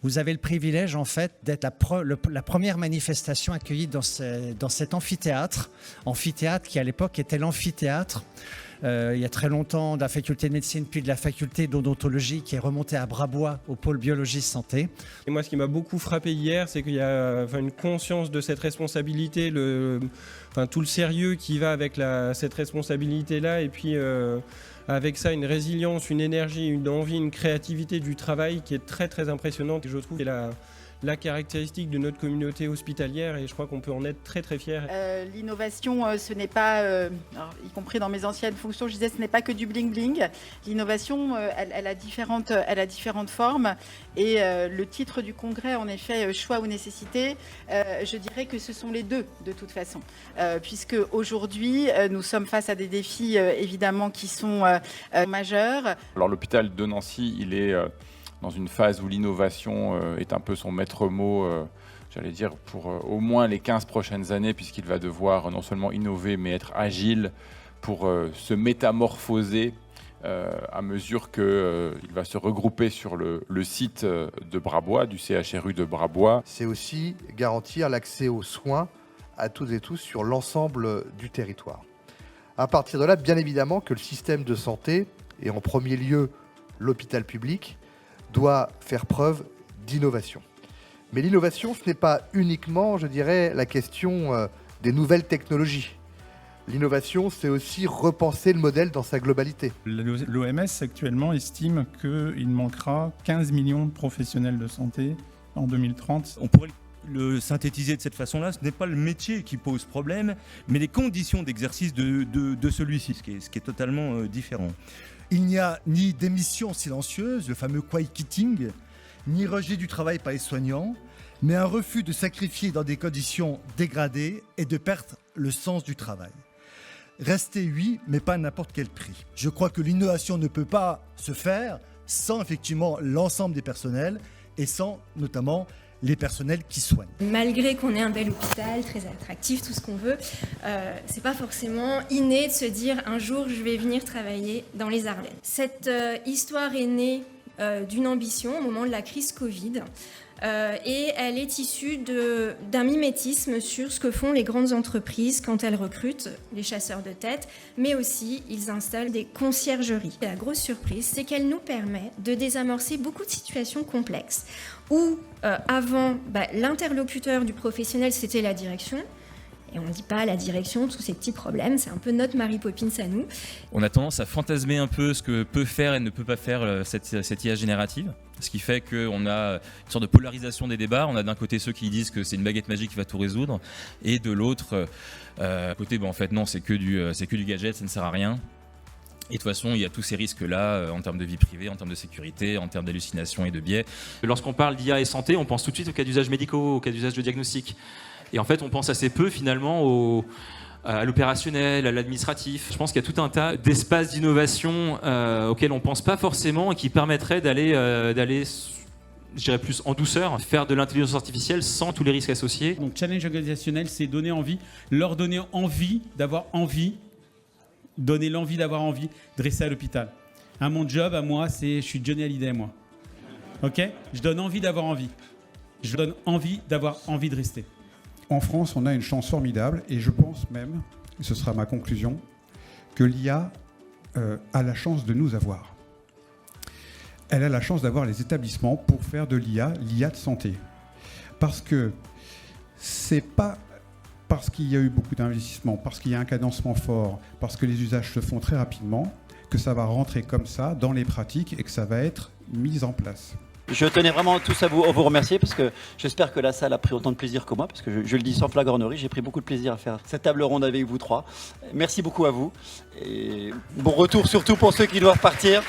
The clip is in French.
Vous avez le privilège, en fait, d'être la première manifestation accueillie dans cet amphithéâtre qui, à l'époque, était l'amphithéâtre. Il y a très longtemps, de la faculté de médecine, puis de la faculté d'odontologie, qui est remontée à Brabois, au pôle biologie santé. Et moi, ce qui m'a beaucoup frappé hier, c'est qu'il y a une conscience de cette responsabilité, tout le sérieux qui va avec cette responsabilité-là, et puis avec ça, une résilience, une énergie, une envie, une créativité du travail qui est très très impressionnante. Et je trouve que c'est la caractéristique de notre communauté hospitalière, et je crois qu'on peut en être très très fiers. L'innovation, ce n'est pas, y compris dans mes anciennes fonctions, je disais, ce n'est pas que du bling-bling. L'innovation, elle a différentes formes, et le titre du congrès, en effet, choix ou nécessité, je dirais que ce sont les deux, de toute façon. Puisque aujourd'hui, nous sommes face à des défis, évidemment, qui sont majeurs. Alors l'hôpital de Nancy, il est dans une phase où l'innovation est un peu son maître mot, j'allais dire, pour au moins les 15 prochaines années, puisqu'il va devoir non seulement innover, mais être agile pour se métamorphoser à mesure qu'il va se regrouper sur le site de Brabois, du CHRU de Brabois. C'est aussi garantir l'accès aux soins à toutes et tous sur l'ensemble du territoire. À partir de là, bien évidemment que le système de santé, et en premier lieu l'hôpital public, doit faire preuve d'innovation. Mais l'innovation, ce n'est pas uniquement, je dirais, la question des nouvelles technologies. L'innovation, c'est aussi repenser le modèle dans sa globalité. L'OMS actuellement estime qu'il manquera 15 millions de professionnels de santé en 2030. On pourrait le synthétiser de cette façon-là, ce n'est pas le métier qui pose problème, mais les conditions d'exercice de celui-ci, ce qui est totalement différent. Il n'y a ni démission silencieuse, le fameux quiet quitting, ni rejet du travail par les soignants, mais un refus de sacrifier dans des conditions dégradées et de perdre le sens du travail. Rester, oui, mais pas à n'importe quel prix. Je crois que l'innovation ne peut pas se faire sans effectivement l'ensemble des personnels et sans notamment les personnels qui soignent. Malgré qu'on ait un bel hôpital, très attractif, tout ce qu'on veut, c'est pas forcément inné de se dire un jour je vais venir travailler dans les Ardennes. Cette histoire est née d'une ambition au moment de la crise Covid. Et elle est issue d'un mimétisme sur ce que font les grandes entreprises quand elles recrutent des chasseurs de tête, mais aussi ils installent des conciergeries. Et la grosse surprise, c'est qu'elle nous permet de désamorcer beaucoup de situations complexes où avant, l'interlocuteur du professionnel, c'était la direction. Et on ne dit pas la direction, tous ces petits problèmes, c'est un peu notre Mary Poppins à nous. On a tendance à fantasmer un peu ce que peut faire et ne peut pas faire cette IA générative. Ce qui fait qu'on a une sorte de polarisation des débats. On a d'un côté ceux qui disent que c'est une baguette magique qui va tout résoudre, et de l'autre côté, en fait non, c'est que du gadget, ça ne sert à rien. Et de toute façon, il y a tous ces risques-là en termes de vie privée, en termes de sécurité, en termes d'hallucination et de biais. Lorsqu'on parle d'IA et santé, on pense tout de suite aux cas d'usage médicaux, aux cas d'usage de diagnostic. Et en fait, on pense assez peu finalement à l'opérationnel, à l'administratif. Je pense qu'il y a tout un tas d'espaces d'innovation auxquels on ne pense pas forcément et qui permettraient d'aller, je dirais plus en douceur, faire de l'intelligence artificielle sans tous les risques associés. Donc challenge organisationnel, c'est donner envie, leur donner envie d'avoir envie, donner l'envie d'avoir envie de rester à l'hôpital. Mon job à moi, je suis Johnny Hallyday, moi. Ok ? Je donne envie d'avoir envie. Je donne envie d'avoir envie de rester. En France, on a une chance formidable, et je pense même, et ce sera ma conclusion, que l'IA a la chance de nous avoir. Elle a la chance d'avoir les établissements pour faire de l'IA de santé. Parce que c'est pas parce qu'il y a eu beaucoup d'investissements, parce qu'il y a un cadencement fort, parce que les usages se font très rapidement, que ça va rentrer comme ça dans les pratiques et que ça va être mis en place. Je tenais vraiment tous à vous remercier, parce que j'espère que la salle a pris autant de plaisir que moi, parce que je le dis sans flagornerie, j'ai pris beaucoup de plaisir à faire cette table ronde avec vous trois. Merci beaucoup à vous et bon retour surtout pour ceux qui doivent partir.